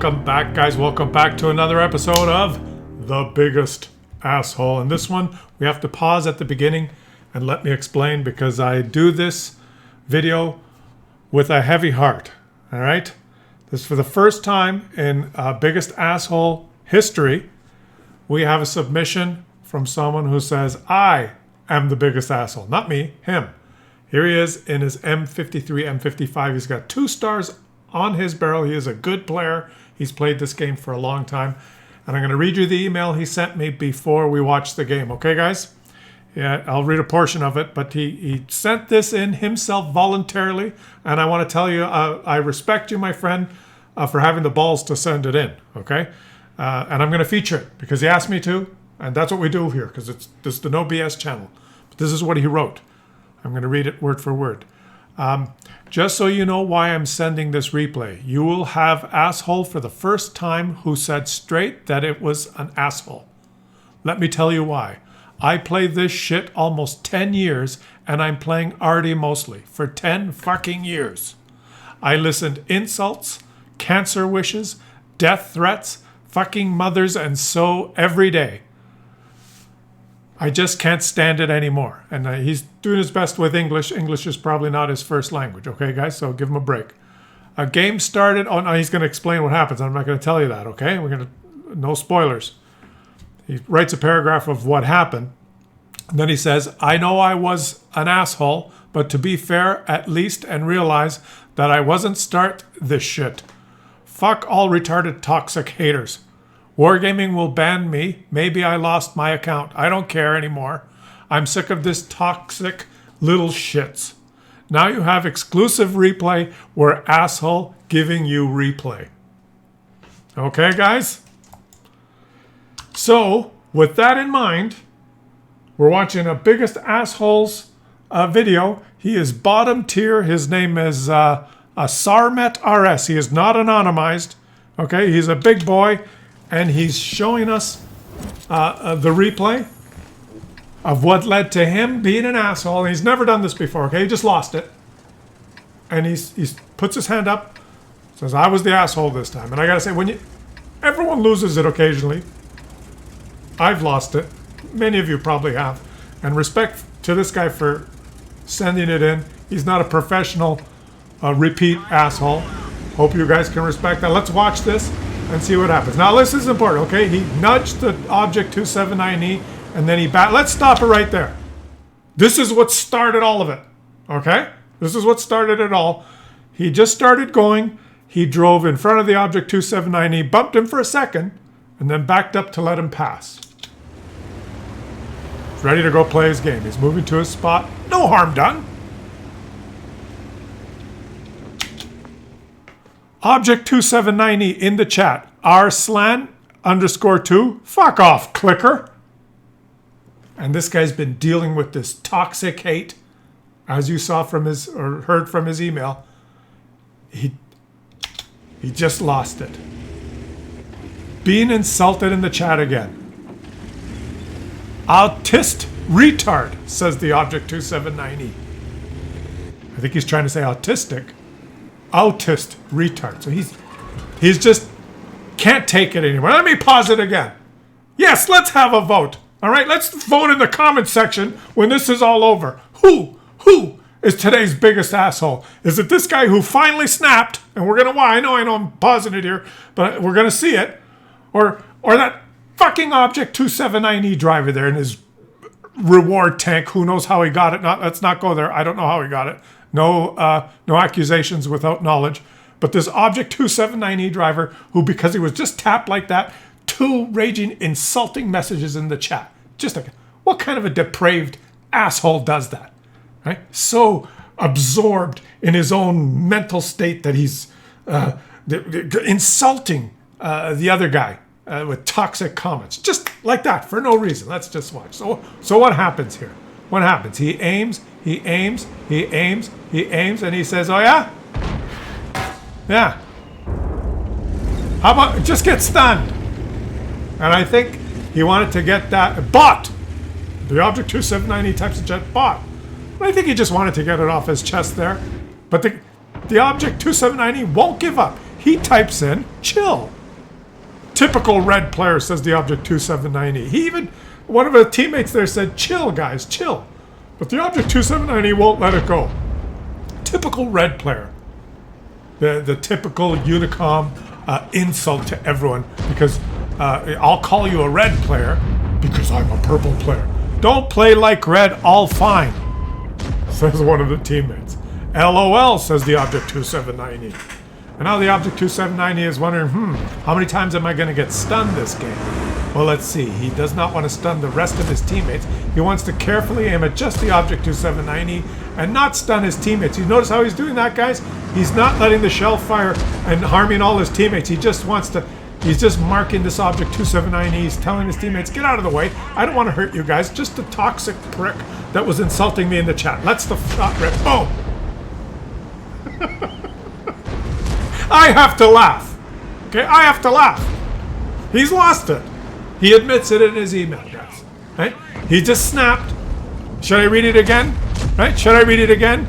Welcome back, guys. Welcome back to another episode of The Biggest Asshole. In this one, we have to pause at the beginning and let me explain because I do this video with a heavy heart. All right? This is for the first time in Biggest Asshole history. We have a submission from someone who says, I am the biggest asshole. Not me, him. Here he is in his M53, M55. He's got 2 stars on his barrel. He is a good player. He's played this game for a long time. And I'm going to read you the email he sent me before we watch the game. Okay, guys? Yeah, I'll read a portion of it. But he sent this in himself voluntarily. And I want to tell you, I respect you, my friend, for having the balls to send it in. Okay? And I'm going to feature it because he asked me to. And that's what we do here because this is the No BS channel. But this is what he wrote. I'm going to read it word for word. Just so you know why I'm sending this replay, you will have asshole for the first time who said straight that it was an asshole. Let me tell you why. I play this shit almost 10 years and I'm playing arty mostly for 10 fucking years. I listened insults, cancer wishes, death threats, fucking mothers and so every day. I just can't stand it anymore. And he's doing his best with English. English is probably not his first language. Okay, guys? So give him a break. A game started. Oh, no, he's going to explain what happens. I'm not going to tell you that, okay? No spoilers. He writes a paragraph of what happened. And then he says, I know I was an asshole, but to be fair, at least, and realize that I wasn't start this shit. Fuck all retarded toxic haters. Wargaming will ban me. Maybe I lost my account. I don't care anymore. I'm sick of this toxic little shits. Now you have exclusive replay where asshole giving you replay. Okay, guys? So, with that in mind, we're watching a Biggest Assholes video. He is bottom tier. His name is Sarmet RS. He is not anonymized. Okay, he's a big boy. And he's showing us the replay of what led to him being an asshole. He's never done this before, okay? He just lost it. And he puts his hand up, says, I was the asshole this time. And I gotta say, everyone loses it occasionally. I've lost it. Many of you probably have. And respect to this guy for sending it in. He's not a professional repeat asshole. Hope you guys can respect that. Let's watch this and see what happens. Now this is important, okay? He nudged the object 279E and then let's stop it right there. This is what started all of it, okay? This is what started it all. He just started going. He drove in front of the object 279E, bumped him for a second, and then backed up to let him pass. He's ready to go play his game. He's moving to his spot. No harm done. Object 279E in the chat. Arslan_2. Fuck off, clicker. And this guy's been dealing with this toxic hate, as you saw from his or heard from his email. He just lost it. Being insulted in the chat again. Autist retard, says the object 279E. I think he's trying to say autistic. Autist retard. So he's just can't take it anymore. Let me pause it again. Yes, let's have a vote. All right, let's vote in the comment section when this is all over. Who is today's biggest asshole? Is it this guy who finally snapped? And we're gonna I know I'm pausing it here, but we're gonna see it, or that fucking object 279E driver there in his reward tank. Who knows how he got it? Let's not go there. I don't know how he got it. No accusations without knowledge. But this object 279E driver who, because he was just tapped like that, 2 raging, insulting messages in the chat. Just like, what kind of a depraved asshole does that? Right? So absorbed in his own mental state that he's insulting the other guy with toxic comments. Just like that, for no reason. Let's just watch. So what happens here? What happens? He aims, and he says, oh yeah? Yeah. How about just get stunned? And I think he wanted to get that bot. The object 279E types of jet bot. But I think he just wanted to get it off his chest there. But the object 279E won't give up. He types in chill. Typical red player, says the Object 279E. He even, one of the teammates there said, chill guys, chill. But the Object 279E won't let it go. Typical red player. The typical Unicom insult to everyone, because I'll call you a red player because I'm a purple player. Don't play like red, all fine, says one of the teammates. LOL, says the Object 279E. And now the Object 279E is wondering, how many times am I going to get stunned this game? Well, let's see. He does not want to stun the rest of his teammates. He wants to carefully aim at just the Object 279E and not stun his teammates. You notice how he's doing that, guys? He's not letting the shell fire and harming all his teammates. He just wants to... He's just marking this Object 279E. He's telling his teammates, get out of the way. I don't want to hurt you guys. Just a toxic prick that was insulting me in the chat. Let's the shot rip. Boom! I have to laugh. Okay, I have to laugh. He's lost it. He admits it in his email, guys. Right? He just snapped. Should I read it again? Right? Should I read it again?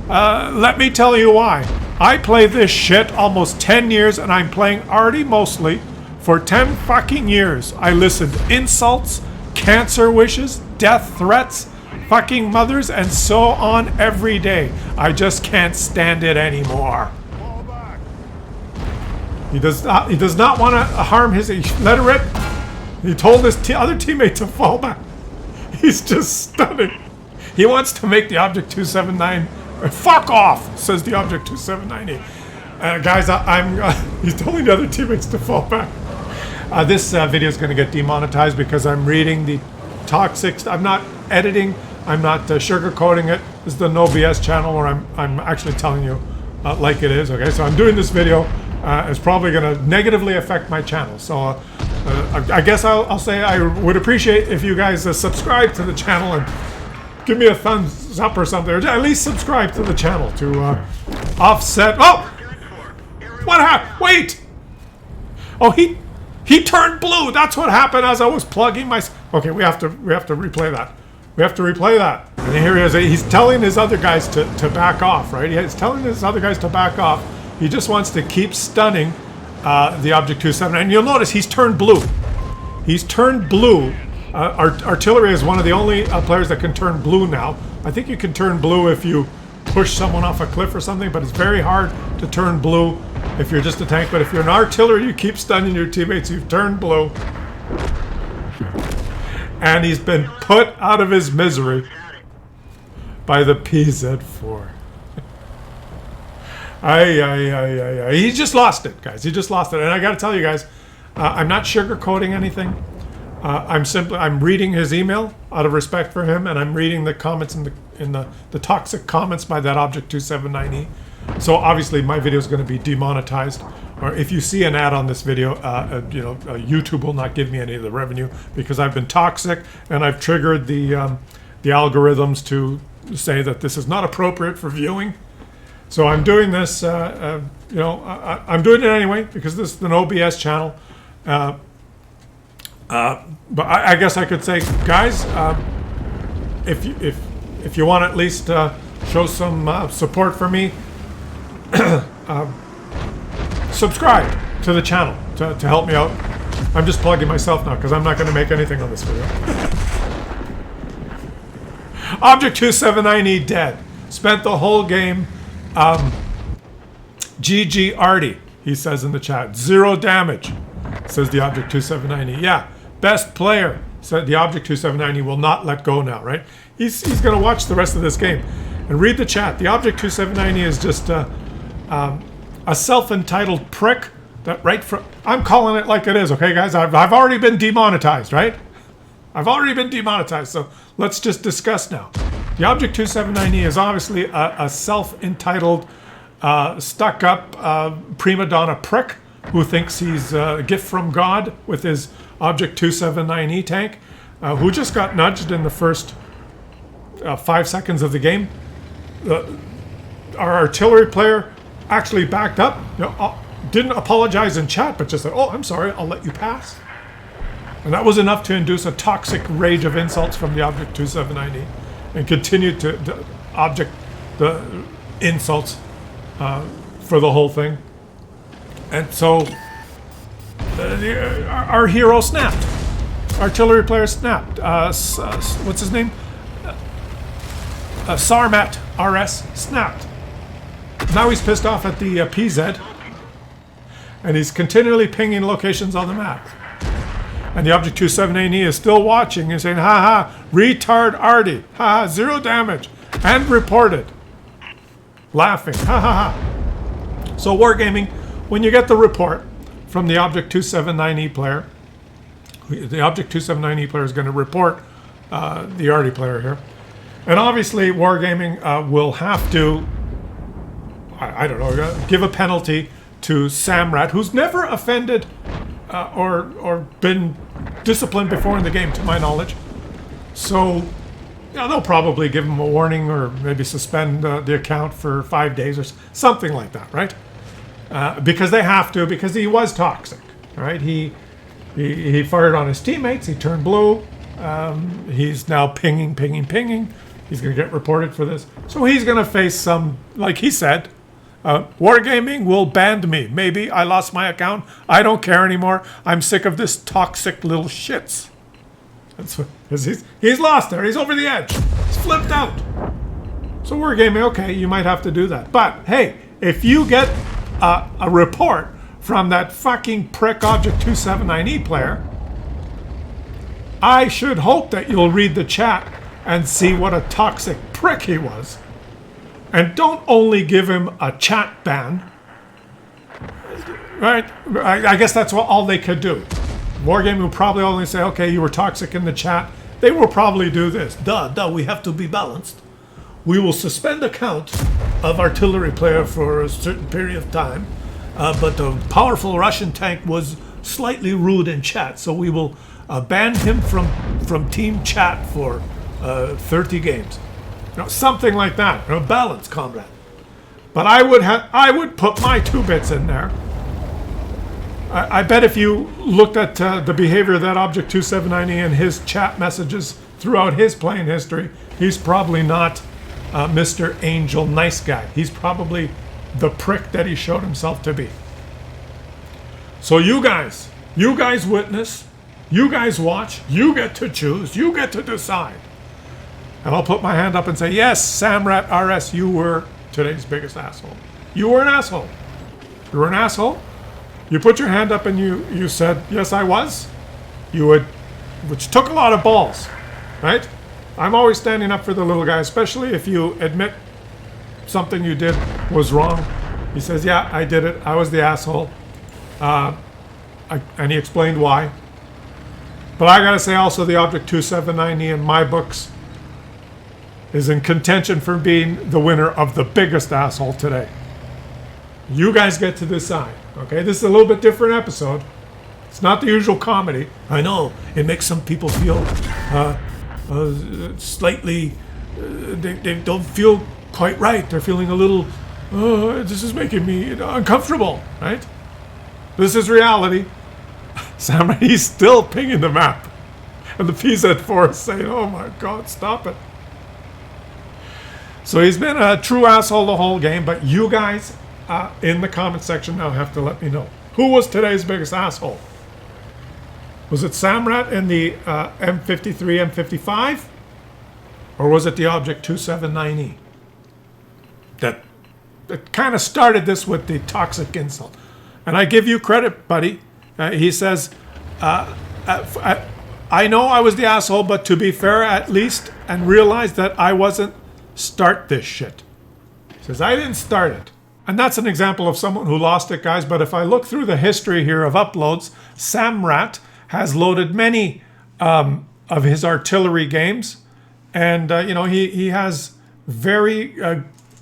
Let me tell you why. I play this shit almost 10 years, and I'm playing arty mostly for 10 fucking years. I listened to insults, cancer wishes, death threats, fucking mothers, and so on every day. I just can't stand it anymore. He does not want to harm his... Let it rip. He told his other teammate to fall back. He's just stunning. He wants to make the Object 279... Fuck off, says the Object 279E. Guys, he's telling the other teammates to fall back. This video is going to get demonetized because I'm reading the toxic... I'm not editing. I'm not sugarcoating it. This is the No BS channel where I'm actually telling you like it is. Okay, so I'm doing this video. It's probably going to negatively affect my channel. So I guess I'll say I would appreciate if you guys subscribe to the channel and give me a thumbs up or something. Or at least subscribe to the channel to offset... Oh! What happened? Wait! Oh, he turned blue. That's what happened as I was plugging my... Okay, we have to replay that. We have to replay that. And here he is. He's telling his other guys to back off, right? He's telling his other guys to back off. He just wants to keep stunning the Object 279. And you'll notice he's turned blue. He's turned blue. Artillery is one of the only players that can turn blue now. I think you can turn blue if you push someone off a cliff or something, but it's very hard to turn blue if you're just a tank. But if you're an artillery, you keep stunning your teammates, you've turned blue. And he's been put out of his misery by the PZ4. He just lost it, guys. He just lost it. And I got to tell you guys, I'm not sugarcoating anything. I'm reading his email out of respect for him, and I'm reading the comments in the toxic comments by that Object 279E. So obviously my video is going to be demonetized, or if you see an ad on this video, YouTube will not give me any of the revenue because I've been toxic and I've triggered the algorithms to say that this is not appropriate for viewing. So I'm doing this, I'm doing it anyway because this is the No BS channel. But I guess I could say, guys, if you want to at least show some support for me, subscribe to the channel to help me out. I'm just plugging myself now because I'm not going to make anything on this video. Object 279E dead. Spent the whole game. GG Artie, he says in the chat. 0 damage, says the Object 279E. Yeah, best player, said the Object 279E will not let go now, right? He's going to watch the rest of this game and read the chat. The Object 279E is just a self-entitled prick that I'm calling it like it is, okay, guys? I've already been demonetized, right? I've already been demonetized, so let's just discuss now. The Object 279E is obviously a self-entitled, stuck-up prima donna prick who thinks he's a gift from God with his Object 279E tank, who just got nudged in the first 5 seconds of the game. Our artillery player actually backed up, didn't apologize in chat, but just said, "Oh, I'm sorry, I'll let you pass." And that was enough to induce a toxic rage of insults from the Object 279E, and continued to object the insults for the whole thing. And so our hero snapped. Artillery player snapped. What's his name? Sarmat RS snapped. Now he's pissed off at the PZ, and he's continually pinging locations on the map. And the Object 278E is still watching and saying, ha ha, retard Artie, ha ha, 0 damage, and reported. Laughing, ha ha ha. So Wargaming, when you get the report from the Object 279E player, the Object 279E player is going to report the Artie player here. And obviously Wargaming will have to, I don't know, give a penalty to Samrat, who's never offended or been disciplined before in the game, to my knowledge. So, yeah, they'll probably give him a warning or maybe suspend the account for 5 days or something like that, right? Because they have to, because he was toxic, right? He fired on his teammates. He turned blue. He's now pinging. He's going to get reported for this. So he's going to face some, like he said, Wargaming will ban me. Maybe I lost my account. I don't care anymore. I'm sick of this toxic little shits. That's what, he's lost there. He's over the edge. He's flipped out. So Wargaming, okay, you might have to do that. But hey, if you get a report from that fucking prick Object 279E player, I should hope that you'll read the chat and see what a toxic prick he was. And don't only give him a chat ban, right? I guess that's all they could do. Wargaming will probably only say, okay, you were toxic in the chat. They will probably do this. We have to be balanced. We will suspend account of artillery player for a certain period of time, but the powerful Russian tank was slightly rude in chat, so we will ban him from team chat for 30 games. You know, something like that. You know, balance, comrade. But I would put my 2 bits in there. I bet if you looked at the behavior of that Object 279E and his chat messages throughout his playing history, he's probably not Mr. Angel nice guy. He's probably the prick that he showed himself to be. So you guys witness, you guys watch, you get to choose, you get to decide. And I'll put my hand up and say, yes, Samrat RS, you were today's biggest asshole. You were an asshole. You were an asshole. You put your hand up and you said, yes, I was. You would, which took a lot of balls, right? I'm always standing up for the little guy, especially if you admit something you did was wrong. He says, yeah, I did it. I was the asshole. And he explained why. But I got to say also the Object 279E in my books is in contention for being the winner of the biggest asshole today. You guys get to decide, okay? This is a little bit different episode. It's not the usual comedy. I know, it makes some people feel slightly, they don't feel quite right. They're feeling a little, this is making me uncomfortable, right? This is reality. Sam, he's still pinging the map. And the PZ4 is saying, oh my God, stop it. So he's been a true asshole the whole game, but you guys in the comment section now have to let me know. Who was today's biggest asshole? Was it Samrat in the M53, M55? Or was it the Object 279E? That kind of started this with the toxic insult. And I give you credit, buddy. He says, I know I was the asshole, but to be fair at least, and realize that I wasn't start this shit. He says, I didn't start it. And that's an example of someone who lost it, guys. But if I look through the history here of uploads, Samrat has loaded many of his artillery games. And, he has very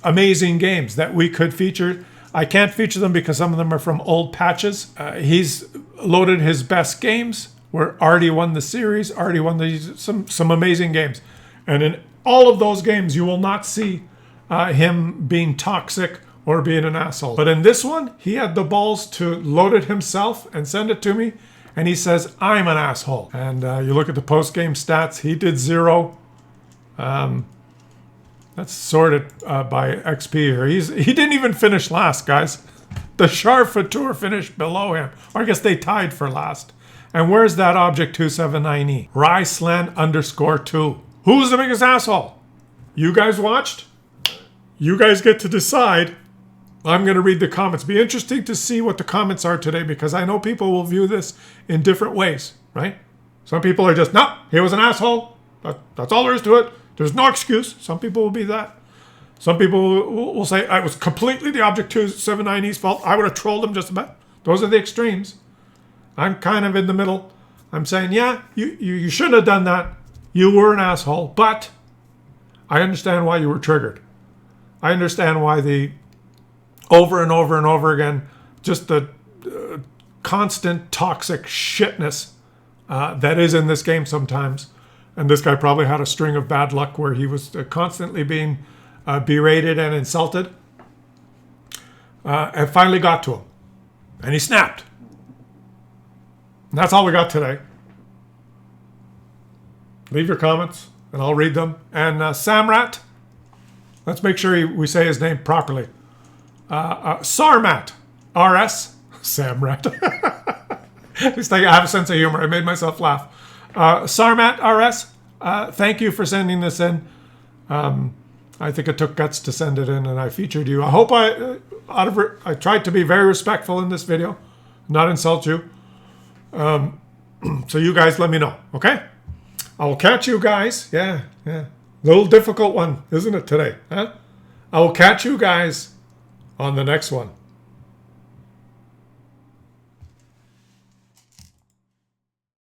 amazing games that we could feature. I can't feature them because some of them are from old patches. He's loaded his best games where Artie won the series. Artie won some amazing games. And in all of those games, you will not see him being toxic or being an asshole. But in this one, he had the balls to load it himself and send it to me. And he says, I'm an asshole. And you look at the post-game stats, he did 0. That's sorted by XP here. He didn't even finish last, guys. The Charfateur finished below him. Or I guess they tied for last. And where's that object 279E? Rysland_2. Who's the biggest asshole? You guys watched? You guys get to decide. I'm going to read the comments. Be interesting to see what the comments are today, because I know people will view this in different ways, right? Some people are just, no, he was an asshole. That's all there is to it. There's no excuse. Some people will be that. Some people will say, I was completely the Object 279E's fault. I would have trolled him just about. Those are the extremes. I'm kind of in the middle. I'm saying, yeah, you shouldn't have done that. You were an asshole, but I understand why you were triggered. I understand why the over and over and over again, just the constant toxic shitness that is in this game sometimes. And this guy probably had a string of bad luck where he was constantly being berated and insulted. And finally got to him. And he snapped. And that's all we got today. Leave your comments and I'll read them. And Samrat, let's make sure we say his name properly. Sarmat, RS, Samrat. At least I have a sense of humor. I made myself laugh. Sarmat, RS, thank you for sending this in. I think it took guts to send it in, and I featured you. I hope I tried to be very respectful in this video, not insult you. So you guys let me know, okay? I will catch you guys. Yeah. Little difficult one, isn't it, today? Huh? I will catch you guys on the next one.